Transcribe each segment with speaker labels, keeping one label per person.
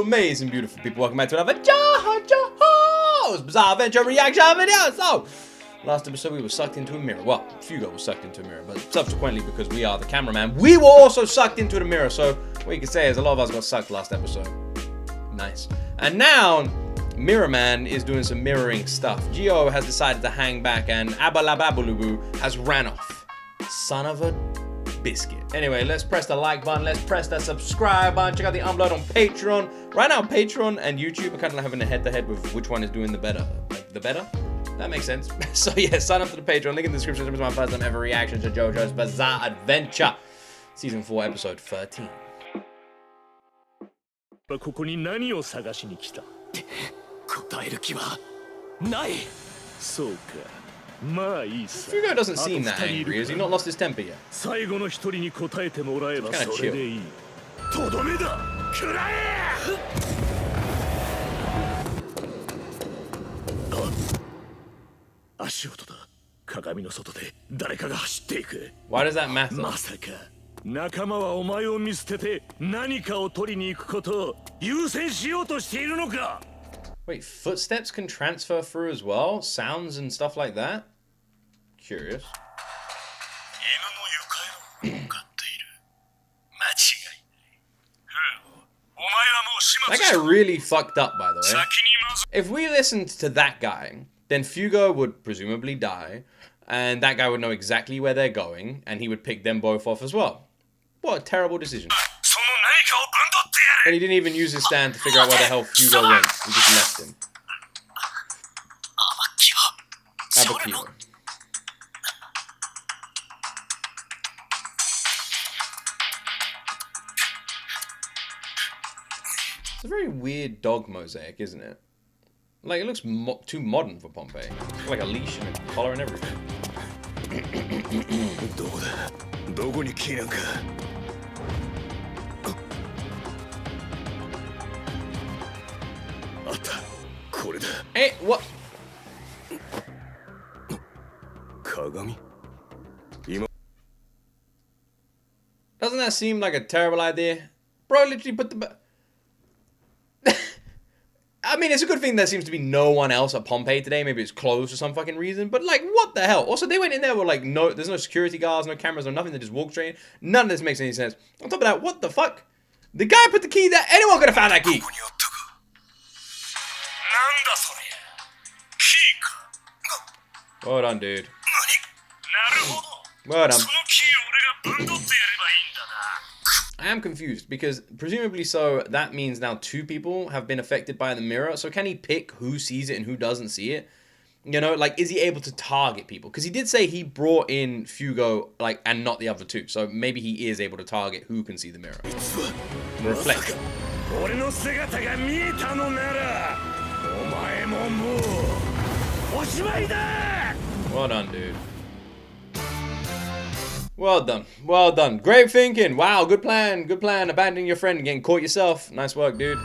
Speaker 1: amazing, beautiful people. Welcome back to another JOJO'S Bizarre Adventure reaction video. So, last episode we were sucked into a mirror. Well, Fugo was sucked into a mirror, but subsequently, because we are the cameraman, we were also sucked into the mirror. So, what you can say is a lot of us got sucked last episode. Nice. And now, Mirror Man is doing some mirroring stuff. G.O. has decided to hang back, and Abalababulubu has ran off. Son of a biscuit. Anyway, let's press the like button. Let's press the subscribe button. Check out the upload on Patreon. Right now, Patreon and YouTube are kind of having a head-to-head with which one is doing the better. Like, the better? That makes sense. So yeah, sign up to the Patreon. Link in the description. This is my first time ever reaction to JoJo's Bizarre Adventure. Season 4, episode 13.
Speaker 2: ここに何を探しに来た？答える気はない。そうか。まあいいさ。Fugo
Speaker 1: doesn't seem that angry. Has he not lost his temper yet?
Speaker 2: 最後の一人に答えてもらえばそれでいい。とどめだ。くらえ！足音だ。鏡の外で誰かが走っていく。
Speaker 1: Why does that matter?
Speaker 2: まさか。仲間はお前を見捨てて何かを取りに行くことを優先しようとしているのか
Speaker 1: Wait, footsteps can transfer through as well? Sounds and stuff like that? Curious. That guy really fucked up, by the way. If we listened to that guy, then Fugo would presumably die, and that guy would know exactly where they're going, and he would pick them both off as well. What a terrible decision. And he didn't even use his stand to figure out where the hell Fugo went. He just left him. Abakio. It's a very weird dog mosaic, isn't it? Like, it looks too modern for Pompeii. Like a leash and a collar and everything. Hey, what? Doesn't that seem like a terrible idea? Bro, literally put the... I mean, it's a good thing there seems to be no one else at Pompeii today. Maybe it's closed for some fucking reason. But, like, what the hell? Also, they went in there with, like, there's no security guards, no cameras, no nothing. They just walked straight in. None of this makes any sense. On top of that, what the fuck? The guy put the key there. Anyone could have found that key. Well done, dude. Well done. I am confused because presumably so that means now 2 people have been affected by the mirror. So can he pick who sees it and who doesn't see it? You know, like, is he able to target people? Because he did say he brought in Fugo, like, and not the other 2. So maybe he is able to target who can see the mirror. Reflect. Well done, dude. Well done. Well done. Great thinking. Wow, good plan. Good plan. Abandoning your friend and getting caught yourself. Nice work, dude.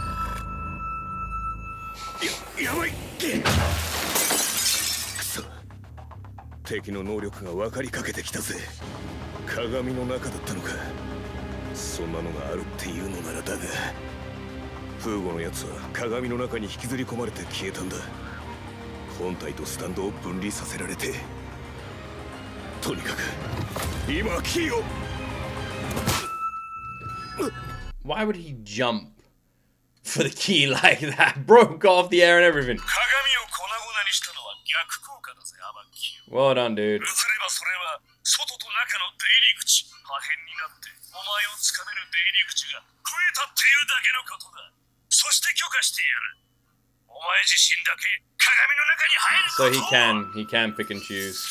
Speaker 1: Why would he jump for the key like that? Broke off the air and everything. Well done, dude. So he can pick and choose.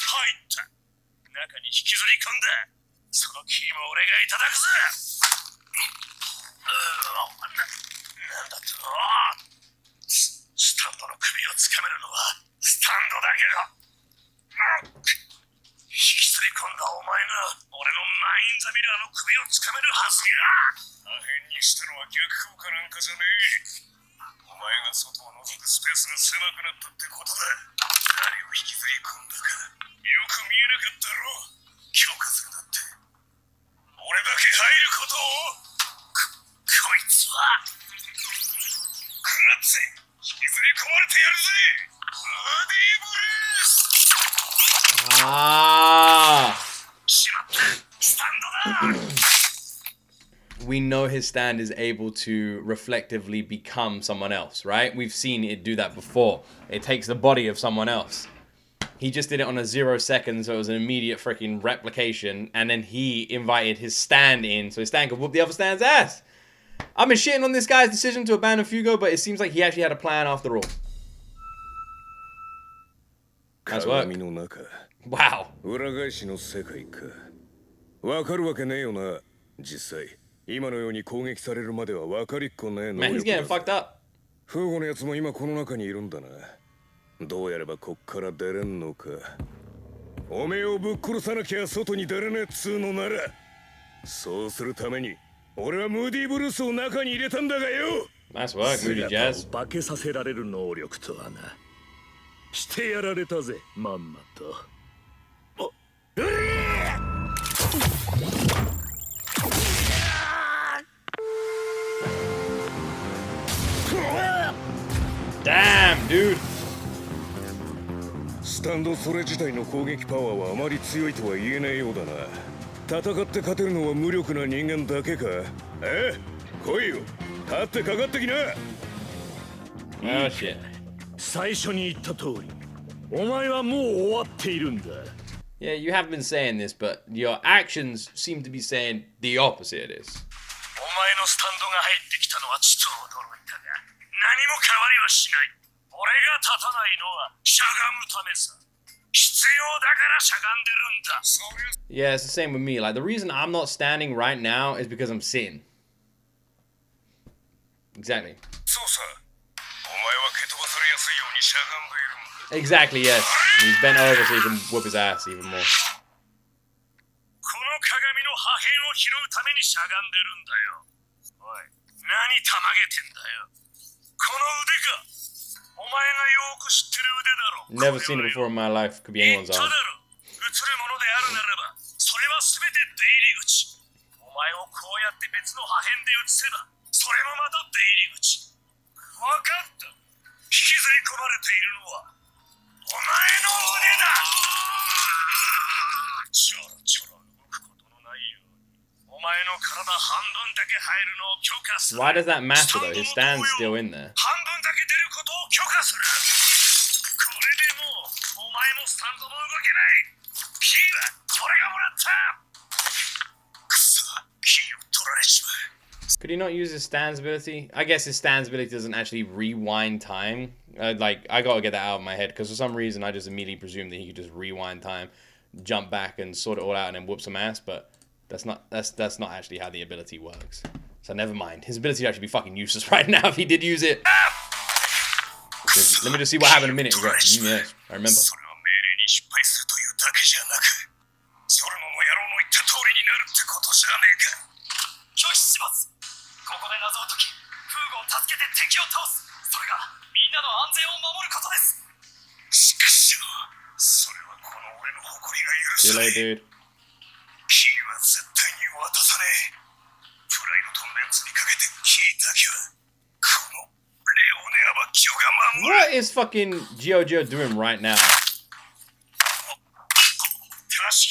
Speaker 1: Ah. We know his stand is able to reflectively become someone else, right? We've seen it do that before. It takes the body of someone else. He just did it on a 0 second, so it was an immediate freaking replication, and then he invited his stand in so his stand could whoop the other stand's ass. I've been shitting on this guy's decision to abandon Fugo, but it seems like he actually had a plan after all. Nice work. Wow. Man, he's getting fucked up.
Speaker 3: フーゴのやつも今この中にいるんだな。どうやればこっから出れんのか。おめえをぶっ殺さなきゃ外に出れねえっつうのなら、そうするために俺はムーディーブルースを中に入れたんだがよ。
Speaker 1: Nice work, Moody Jazz.
Speaker 2: 化けさせられる能力とはな。してやられたぜ、まんまと。お、うれ
Speaker 1: ！Damn, dude.
Speaker 3: スタンドそれ自体の攻撃パワーはあまり強いとは言えないようだな。戦って勝てるのは無力な人間だけか。え？来いよ。立ってかかってきな。
Speaker 1: Oh shit.
Speaker 2: 最初に言った通り、お前はもう終わっているんだ。
Speaker 1: Yeah, you have been saying this, but your actions seem to be saying the opposite of this.
Speaker 2: お前のスタンドが入ってきたのはちと驚いたが、何も変わりはしない。俺が立たないのはしゃがむためさ。必要だからしゃがんでるんだ。
Speaker 1: Yeah, it's the same with me. Like, the reason I'm not standing right now is because I'm sitting. Exactly.
Speaker 3: そうさ。お前は蹴飛ばされやすいようにしゃがんでいるんだ。
Speaker 1: Exactly, yes. He's bent over so he can whoop his ass even more.
Speaker 2: この鏡の破片を拾うためにしゃがんでるんだよ。おい、何たまげてんだよ。この腕か。お前がよく知ってる腕だろ。
Speaker 1: Never seen it before in my life. Could be anyone's arm.
Speaker 2: 映るものであるならば、それは全て出入り口。お前をこうやって別の破片で映せば、それもまた出入り口。わかった。引きずり込まれているのは、お前の腕だ。ちょろちょろ動くことのないように、お前の体半分だけ入るのを許可する。
Speaker 1: Why does that matter though? His stand's still in there.
Speaker 2: 半分だけ出ることを許可する。これでもうお前のスタンドも動けない。キーは俺がもらった。くそ、キーを取られちまう。
Speaker 1: Could he not use his stands ability? I guess his stands ability doesn't actually rewind time. Like, I gotta get that out of my head because for some reason I just immediately presumed that he could just rewind time, jump back and sort it all out and then whoop some ass, but that's not actually how the ability works. So never mind. His ability would actually be fucking useless right now if he did use it. Let me just see what happened a minute ago. Yes, I remember.
Speaker 2: ここで謎を解き、フーゴを助けて敵を倒す。それがみんなの安全を守ることです。しかしよ、それはこの俺の誇りが許さない。キーは絶対に渡さねえ。プライドとメンツにかけてキーだけはこのレオネアバキオが守る。
Speaker 1: What is fucking JoJo doing right now?
Speaker 2: 確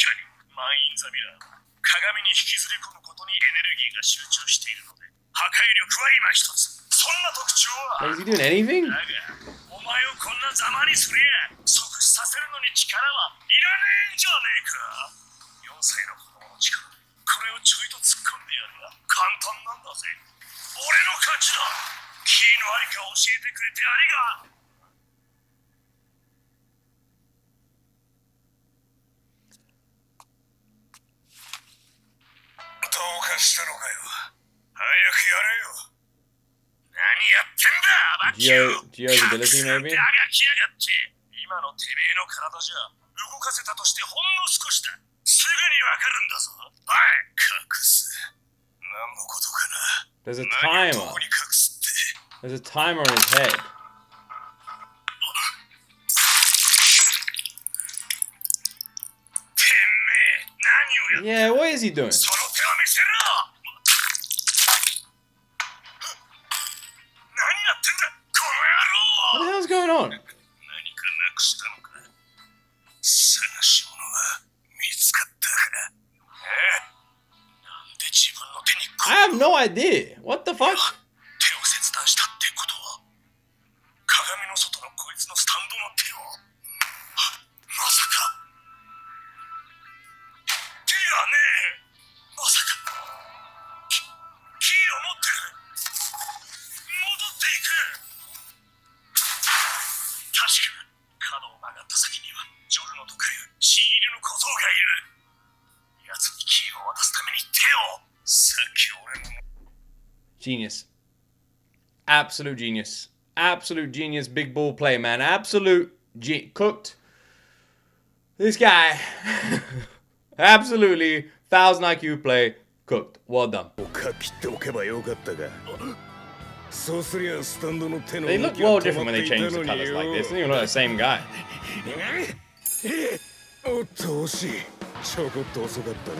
Speaker 2: かにマインザミラー、鏡に引きずり込むことにエネルギーが集中しているので破壊力は今一つ。そんな特徴は。
Speaker 1: Is he doing anything?
Speaker 2: だが、お前をこんなざまにすりゃ即死させるのに力はいらねえんじゃねえか。4歳の子供の力でこれをちょいと突っ込んでやるが簡単なんだぜ。俺の勝ちだ。キーのありか教えてくれてありが。どうかしたのかよ。早くやれよ。何やってんだ、バキュー。
Speaker 1: Gio's ability, maybe?
Speaker 2: あがきやがって。今のてめえの体じゃ動かせたとしてほんの少しだ。すぐにわかるんだぞ。おい、隠す。何のことかな。
Speaker 1: There's a timer.
Speaker 2: どこに隠すって。
Speaker 1: There's a timer on his head.
Speaker 2: てめえ、何をやってんだ。
Speaker 1: Yeah, what is he doing?
Speaker 2: その手は見せろ。
Speaker 1: no idea. What the fuck?
Speaker 2: 手を切断したってことは鏡の外のこいつのスタンドの手をまさか手がねえまさかキーを持ってる戻っていく確か角を曲がった先にはジョルノとかいう新入りの小僧がいる奴にキーを渡すために手をさっき俺の
Speaker 1: Genius. Absolute genius. Absolute genius. Big ball play, man. Absolute cooked. This guy. Absolutely 1000 IQ play. Cooked. Well done. They look well different when they change the colors like this. They don't even look the same guy.
Speaker 3: おっと惜しいちょこっと遅かったな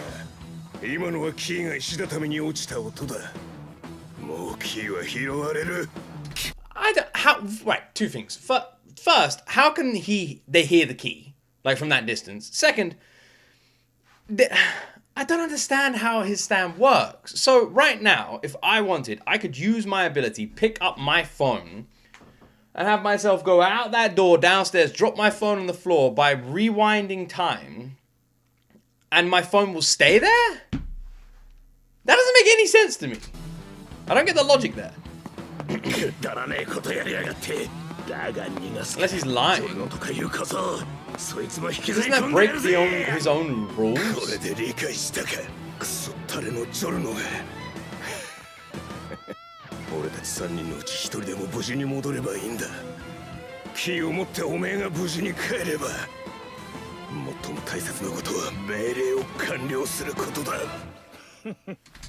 Speaker 3: 今のはキーが石畳に落ちた音だもうキーは拾われる
Speaker 1: Right, two things. First, how can they hear the key? Like from that distance. Second, I don't understand how his stand works. So right now, if I wanted, I could use my ability, pick up my phone, and have myself go out that door downstairs, drop my phone on the floor by rewinding time, and my phone will stay there? That doesn't make any sense to me. I don't get the logic there. Unless he's lying. Doesn't that break his own rules?
Speaker 3: 俺たち3人のうち1人でも無事に戻ればいいんだキーを持っておめえが無事に帰れば最も大切なことは命令を完了することだ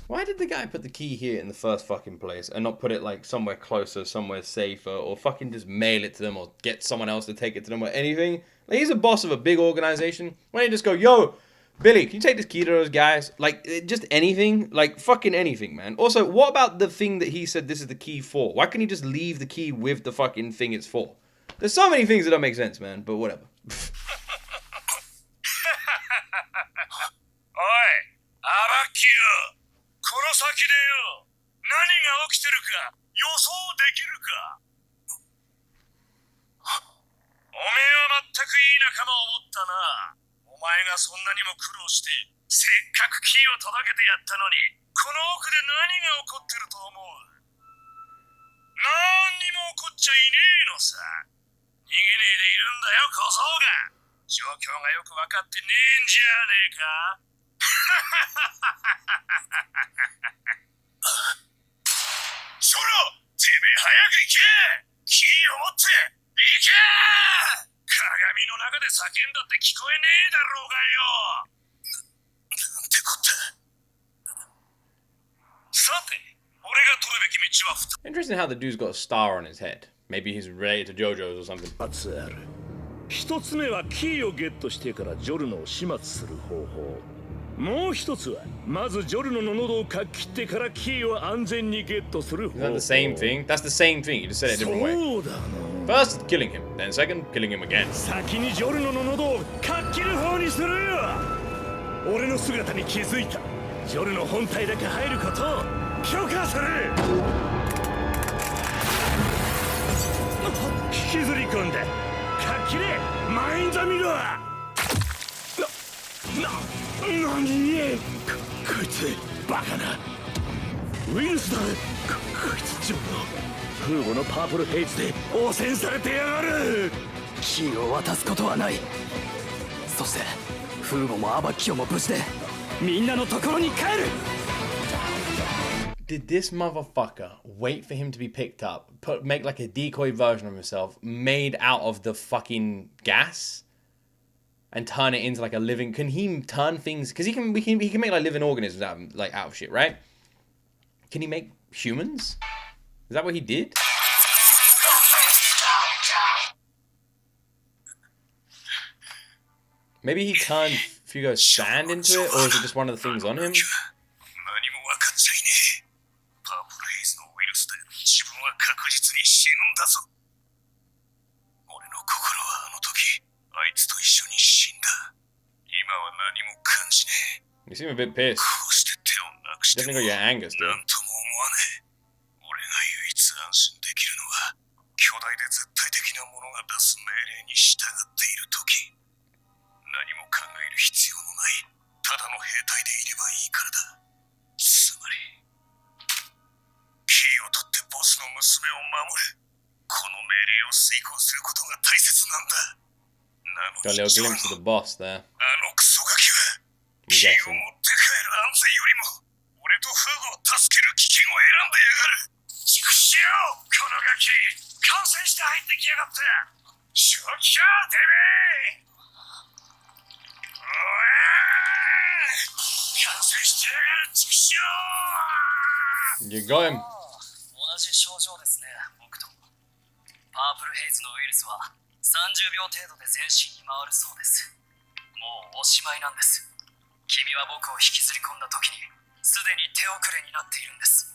Speaker 1: Why did the guy put the key here in the first fucking place and not put it like somewhere closer, somewhere safer, or fucking just mail it to them or get someone else to take it to them or anything? Like, he's a boss of a big organization. Why don't you just go, yo, Billy, can you take this key to those guys? Like, just anything? Like, fucking anything, man. Also, what about the thing that he said this is the key for? Why can't he just leave the key with the fucking thing it's for? There's so many things that don't make sense, man, but whatever.
Speaker 2: おい、アバッキよ、この先でよ、何が起きてるか予想できるかおめえは全くいい仲間を持ったな。お前がそんなにも苦労して、せっかくキーを届けてやったのに、この奥で何が起こってると思う何にも起こっちゃいねえのさ。逃げねえでいるんだよ、小僧が。状況がよく分かってねえんじゃねえかそら、てめえ早く行けキーを持って行け鏡の中で叫んだって聞こえねえだろうがよなんてこったさて、俺が取るべき道は
Speaker 1: Interesting how the dude's got a star on his head. Maybe he's related to JoJo's or something.
Speaker 4: 一つ目はキーをゲットしてからジョルノを始末する方法もう一つはまずジョルノの喉をかっ切ってからキーを安全にゲットする方法
Speaker 1: Is that the same thing? That's the same thing. You just said it a different way.
Speaker 4: そうだな
Speaker 1: First, killing him. Then second, killing him again.
Speaker 4: 先にジョルノの喉をかっ切る方にするよ俺の姿に気づいたジョルノ本体だけ入ることを許可する引きずり込んでかっきれマインザミラー何こいつバカなウイルスだこいつジョルノフーゴのパープルヘイズで汚染されてやがるキーを渡すことはないそしてフーゴもアバキオも無事でみんなのところに帰る
Speaker 1: Did this motherfucker wait for him to be picked up, make like a decoy version of himself made out of the fucking gas and turn it into like a living? Can he turn things? Because he can make like living organisms out of shit, right? Can he make humans? Is that what he did? Maybe he turned Fugo's sand into it, or is it just one of the things on him?
Speaker 2: 確実に死ぬんだぞ俺の心はあの時あいつと一緒に死んだ今は何も感じねえ
Speaker 1: You seem a bit pissed.
Speaker 2: こうして手をなくしても
Speaker 1: Definitely got your anger still.
Speaker 2: なんとも思スの娘を守る。この命令を遂行することが大切なんだ。
Speaker 1: Got a little glimpse of the boss there.
Speaker 2: クソガキはキーを持って帰る安全よりも俺とフーゴを助ける危険を選んでやがる。畜生、このガキ感染して入ってきやがった。正気かてめえ。おい、感染してやがる畜生。
Speaker 1: You got him.
Speaker 5: 同じ症状ですね、僕と。パープルヘイズのウイルスは30秒程度で全身に回るそうです。もうおしまいなんです。君は僕を引きずり込んだ時にすでに手遅れになっているんです。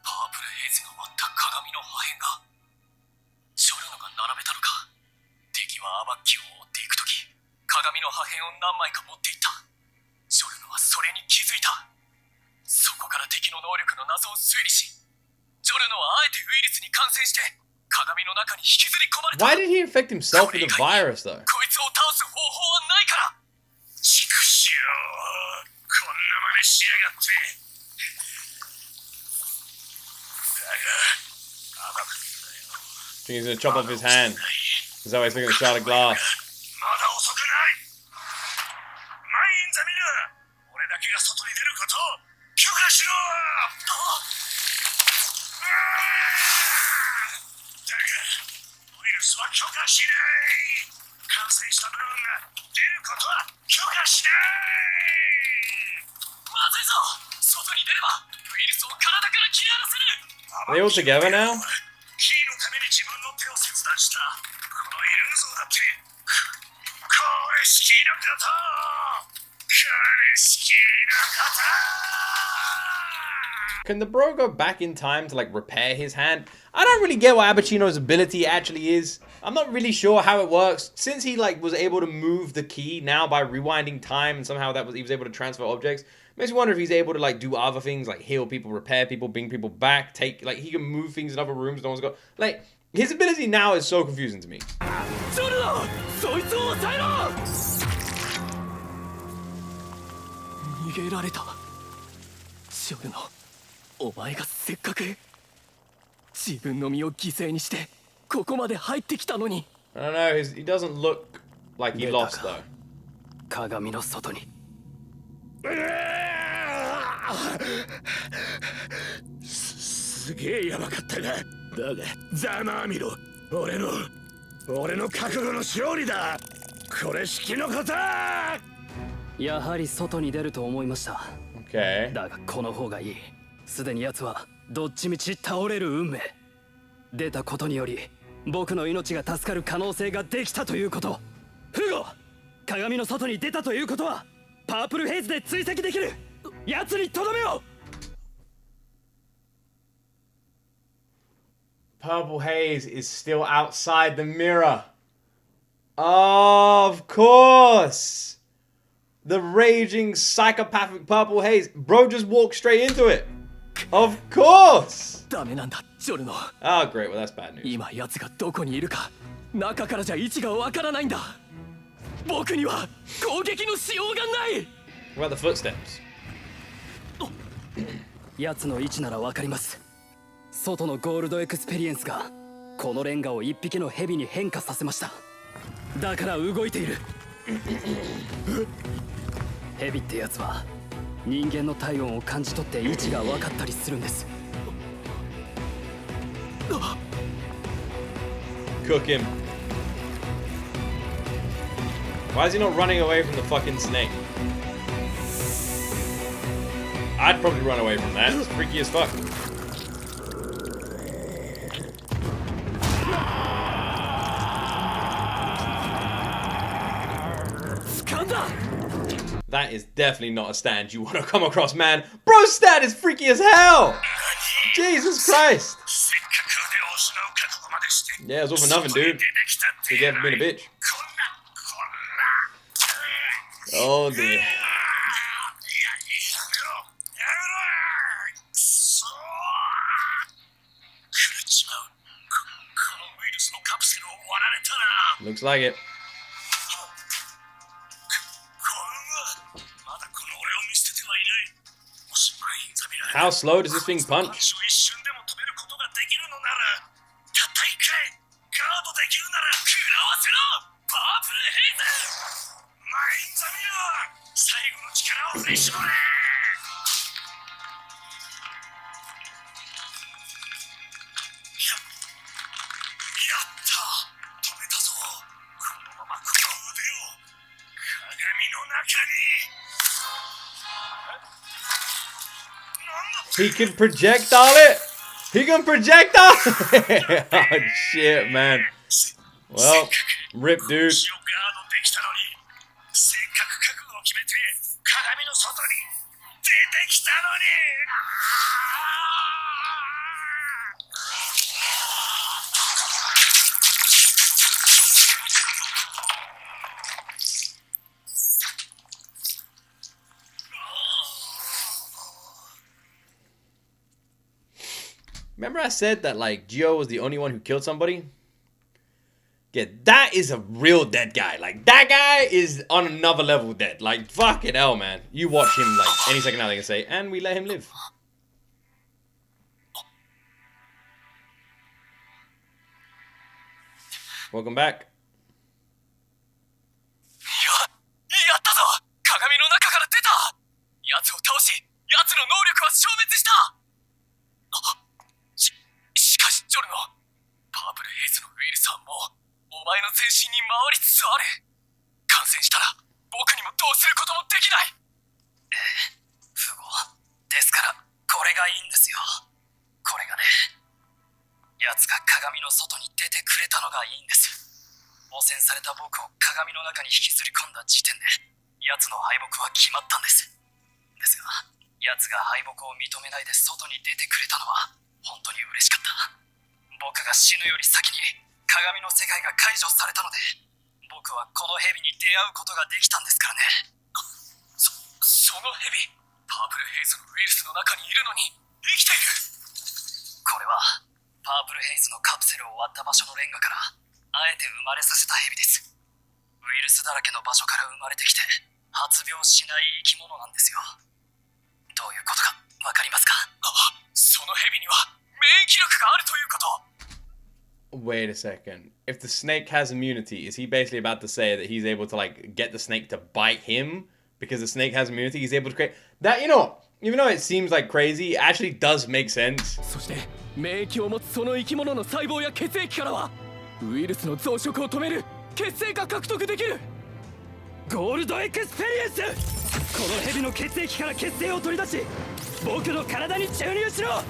Speaker 5: パープルヘイズが割った鏡の破片がジョルノが並べたのか。敵はアバッキを追っていく時、鏡の破片を何枚か持っていった。ジョルノはそれに気づいた。そこから敵の能力の謎を推理し、ジョルノはあえてウイルスに感染して鏡の中に引きずり込まれた。
Speaker 1: Why did he infect himself with the virus though?
Speaker 5: こいつを倒す方法はないから。
Speaker 2: 畜生、こんな真似しやがって。だが甘く見るなよ。
Speaker 1: I think he's gonna chop off his hand. Is that why he's looking at the shard of glass?
Speaker 2: まだ遅くない。マインザミラー、俺だけが外に出ることを許可しろ。だがウイルスは許可しない。感染した部分が出ることは許可しない。
Speaker 5: まずいぞ。外に出ればウイルスを体から切り離せる。
Speaker 1: Are they all together now?
Speaker 2: キーのために自分の手を切断したこのイルーゾーだって、これ式のこと、これ式のこと。
Speaker 1: Can the bro go back in time to like repair his hand? I don't really get what Abacino's ability actually is. I'm not really sure how it works. Since he like was able to move the key now by rewinding time, and somehow he was able to transfer objects, makes me wonder if he's able to like do other things like heal people, repair people, bring people back, take like he can move things in other rooms no one's got. Like his ability now is so confusing to me.
Speaker 4: ジョルノ、そいつを抑えろ。逃げられた。ジョルノ、お前がせっかく自分の身を犠牲にしてここまで入ってきたのに。
Speaker 1: I don't know, he doesn't look like he lost though.
Speaker 5: 鏡の外に。
Speaker 3: すげえやばかったな。だがざまあみろ。俺の覚悟の勝利だ。これ式のこと。
Speaker 5: やはり外に出ると思いました。
Speaker 1: Okay.
Speaker 5: だがこの方がいい。すでに奴はどっちみち倒れる運命。出たことにより僕の命が助かる可能性ができたということ。フゴ、鏡の外に出たということはパープルヘイズで追跡できる。奴にとどめを。
Speaker 1: Purple haze is still outside the mirror. Of course. The raging psychopathic purple haze. Bro just walked straight into it. Of course.
Speaker 4: ダメなんだ、ジョルノ。
Speaker 1: Oh, great. Well, that's bad news.
Speaker 4: 今奴がどこにいるか中からじゃ位置がわからないんだ。僕には攻撃のしようがない。
Speaker 1: What about the footsteps?
Speaker 5: 奴の位置ならわかります。外のゴールドエクスペリエンスがこのレンガを一匹のヘビに変化させました。だから動いている。ヘビってやつは人間の体温を感じ取って位置が分かったりするんです。
Speaker 1: Cook him. Why is he not running away from the fucking snake? I'd probably run away from that. It's freaky as fuck. That is definitely not a stand you want to come across, man. Bro's stand is freaky as hell. Jesus Christ. Yeah, it was all for nothing, dude. He gave been a bitch. Oh dear. Looks like it. How slow does this thing punch?
Speaker 2: 振り絞れ。やった。止めたぞ。このままこの腕を鏡の中に。
Speaker 1: He can projectile it! He can projectile it! Oh shit, man. Well, rip, dude.
Speaker 2: せっかく覚悟を決めて鏡の外に出てきたのに。
Speaker 1: Remember I said that, like, G.O. was the only one who killed somebody? Yeah, that is a real dead guy. Like, that guy is on another level dead. Like, fucking hell, man. You watch him, like, any second now they can say, and we let him live. Welcome back.
Speaker 5: やったぞ。鏡の中から出た。奴を倒し、奴の能力は消滅した。しかしジョルノ、パープルヘイズのウイルスはもうお前の全身に回りつつある。感染したら僕にもどうすることもできない。フゴ、ですからこれがいいんですよ。これがね、奴が鏡の外に出てくれたのがいいんです。汚染された僕を鏡の中に引きずり込んだ時点で奴の敗北は決まったんです。ですが奴が敗北を認めないで外に出てくれたのは本当に嬉しかった。僕が死ぬより先に鏡の世界が解除されたので、僕はこの蛇に出会うことができたんですからね。その蛇、パープルヘイズのウイルスの中にいるのに生きている。これはパープルヘイズのカプセルを割った場所のレンガからあえて生まれさせた蛇です。ウイルスだらけの場所から生まれてきて発病しない生き物なんですよ。どういうことかわかりますか？その蛇には免疫力があるということ。
Speaker 1: Wait a second. If the snake has immunity, is he basically about to say that he's able to, like, get the snake to bite him? Because the snake has immunity, he's able to create... That, you know, even though it seems like crazy, it actually does make sense.
Speaker 4: そして免疫を持つその生き物の細胞や血液からはウイルスの増殖を止める血清が獲得できる。ゴールドエクスペリエンス。この蛇の血液から血清を取り出し僕の体に注入しろ。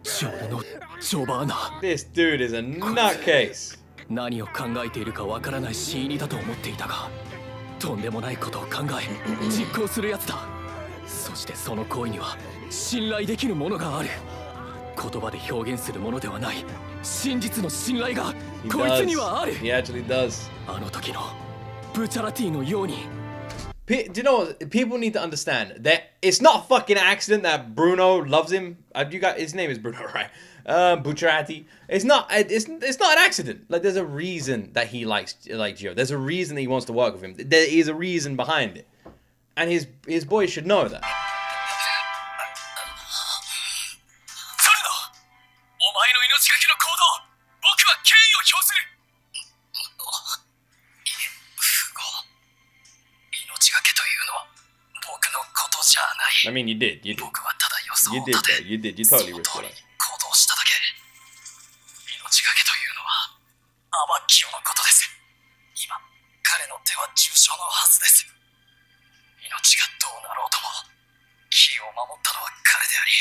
Speaker 4: ジョルノ・ジョバーナ。
Speaker 1: This dude is a nutcase.
Speaker 4: 何を考えているかわからない死因だと思っていたが、とんでもないことを考え実行するやつだ。そしてその行為には信頼できるものがある。言葉で表現するものではない真実の信頼がこいつにはある。
Speaker 1: He actually does.
Speaker 4: あの時のブチャラティのように。
Speaker 1: Do you know what? People need to understand that it's not a fucking accident that Bruno loves him. You got his name is Bruno, right? Bucciarati. It's not an accident. Like, there's a reason that he likes Gio. There's a reason that he wants to work with him. There is a reason behind it, and his boys should know that.
Speaker 5: ジョルノ、お前の命がけの行動、僕は敬意を表する。いえ、フゴ、命がけというのは僕のことじゃない。
Speaker 1: I mean, you did.
Speaker 5: 僕はただ予想を
Speaker 1: You
Speaker 5: 立
Speaker 1: did
Speaker 5: て、
Speaker 1: though. You did. You totally
Speaker 5: その
Speaker 1: risked
Speaker 5: 通り
Speaker 1: it.
Speaker 5: 行動しただけ。命がけというのはアバキオのことです。今、彼の手は重傷のはずです。命がどうなろうとも、キーを守ったのは彼であり、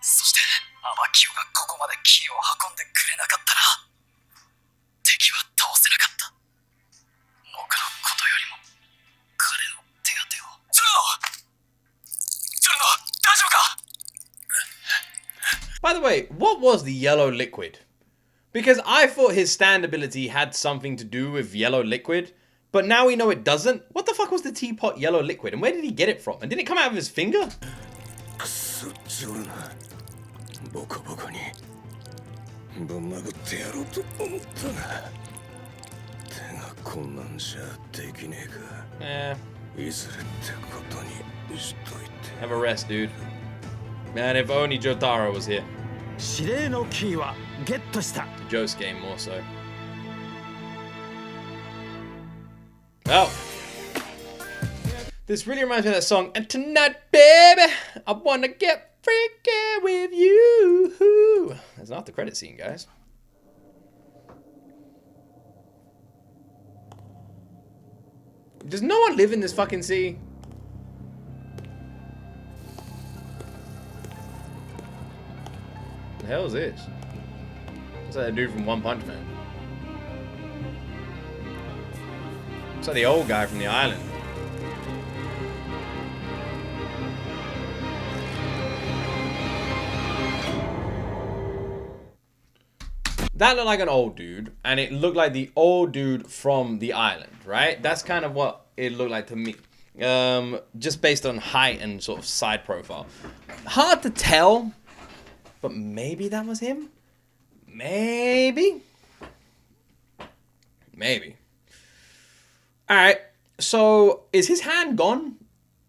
Speaker 5: そしてアバキオがここまでキーを運んでくれなかったら、敵は倒せなかった。僕のことよりも彼の手当てを。ジョルノ、大丈夫か？
Speaker 1: By the way, what was the yellow liquid? Because I thought his stand ability had something to do with yellow liquid, but now we know it doesn't. What the fuck was the teapot yellow liquid, and where did he get it from? And did it come out of his finger?
Speaker 3: くそジョルナ、ボコボコにぶん殴ってやろうと思ったが、手がこんなんじゃできねえか。いずれってことに
Speaker 1: Have a rest, dude. Man, if only Jotaro was here.
Speaker 4: 指令のキーはゲットした。
Speaker 1: Joe's game more so. Well, this really reminds me of that song. And tonight, baby, I wanna get freaky with you. That's not the credit scene, guys. Does no one live in this fucking sea? The hell is this? Looks like that dude from One Punch Man. Looks like the old guy from the island. That looked like an old dude, and it looked like the old dude from the island, right? That's kind of what it looked like to me. Just based on height and sort of side profile. Hard to tell, but maybe that was him? Maybe? Maybe. Alright, so is his hand gone?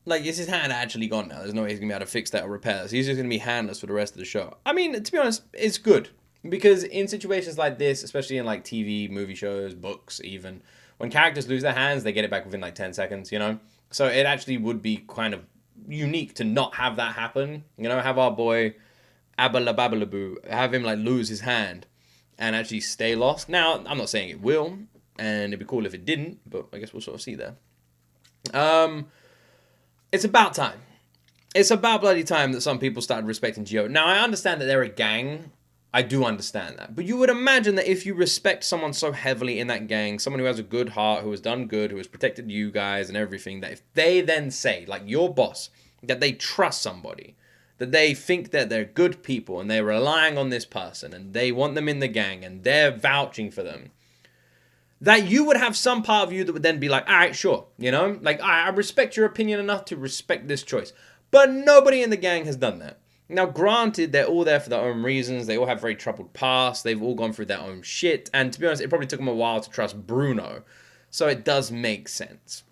Speaker 1: Like, is his hand actually gone now? There's no way he's going to be able to fix that or repair it. So he's just going to be handless for the rest of the show. I mean, to be honest, it's good. Because in situations like this, especially in like TV, movie shows, books even, when characters lose their hands, they get it back within like 10 seconds, you know? So it actually would be kind of unique to not have that happen. You know, have our boy Abalababalaboo, have him like lose his hand and actually stay lost. Now, I'm not saying it will, and it'd be cool if it didn't, but I guess we'll sort of see there. It's about time. It's about bloody time that some people started respecting G.O.T. Now, I understand that they're a gang. I do understand that. But you would imagine that if you respect someone so heavily in that gang, someone who has a good heart, who has done good, who has protected you guys and everything, that if they then say, like your boss, that they trust somebody, that they think that they're good people and they're relying on this person and they want them in the gang and they're vouching for them, that you would have some part of you that would then be like, all right, sure, you know? Like, I respect your opinion enough to respect this choice. But nobody in the gang has done that. Now, granted, they're all there for their own reasons. They all have very troubled pasts. They've all gone through their own shit. And to be honest, it probably took them a while to trust Bruno. So it does make sense.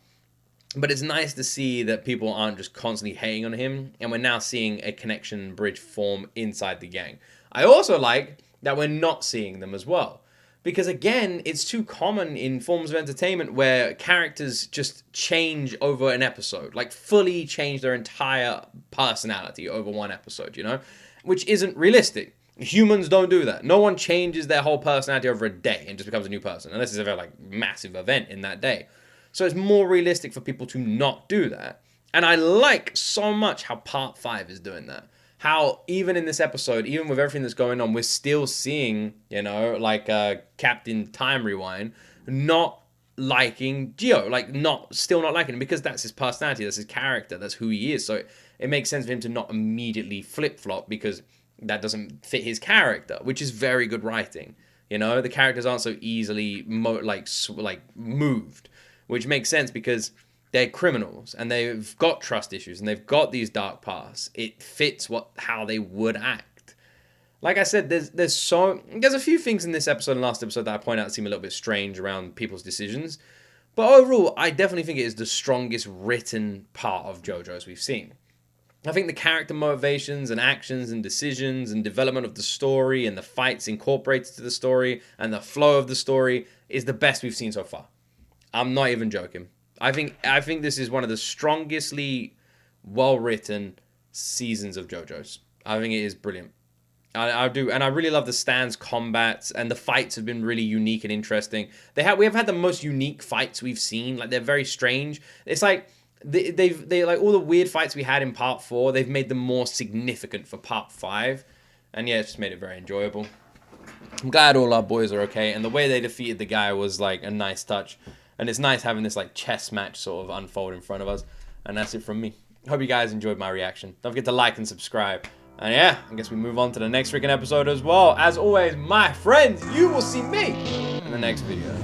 Speaker 1: But it's nice to see that people aren't just constantly hating on him. And we're now seeing a connection bridge form inside the gang. I also like that we're not seeing them as well. Because again, it's too common in forms of entertainment where characters just change over an episode. Like fully change their entire personality over one episode, you know? Which isn't realistic. Humans don't do that. No one changes their whole personality over a day and just becomes a new person. Unless it's a very like massive event in that day. So it's more realistic for people to not do that. And I like so much how Part 5 is doing that. How even in this episode, even with everything that's going on, we're still seeing, you know, like Captain Time Rewind not liking Gio, like still not liking him because that's his personality, that's his character, that's who he is. So it makes sense for him to not immediately flip-flop because that doesn't fit his character, which is very good writing. You know, the characters aren't so easily moved, which makes sense because they're criminals and they've got trust issues and they've got these dark pasts. It fits how they would act. Like I said, there's a few things in this episode and last episode that I point out seem a little bit strange around people's decisions. But overall, I definitely think it is the strongest written part of JoJo's we've seen. I think the character motivations and actions and decisions and development of the story and the fights incorporated to the story and the flow of the story is the best we've seen so far. I'm not even joking. I think this is one of the strongestly well-written seasons of JoJo's. I think it is brilliant. I do, and I really love the Stan's combats, and the fights have been really unique and interesting. We have had the most unique fights we've seen. Like they're very strange. It's like they like all the weird fights we had in Part 4. They've made them more significant for Part 5, and yeah, it's just made it very enjoyable. I'm glad all our boys are okay, and the way they defeated the guy was like a nice touch. And it's nice having this like chess match sort of unfold in front of us. And that's it from me. Hope you guys enjoyed my reaction. Don't forget to like and subscribe. And yeah, I guess we move on to the next freaking episode as well. As always, my friends, you will see me in the next video.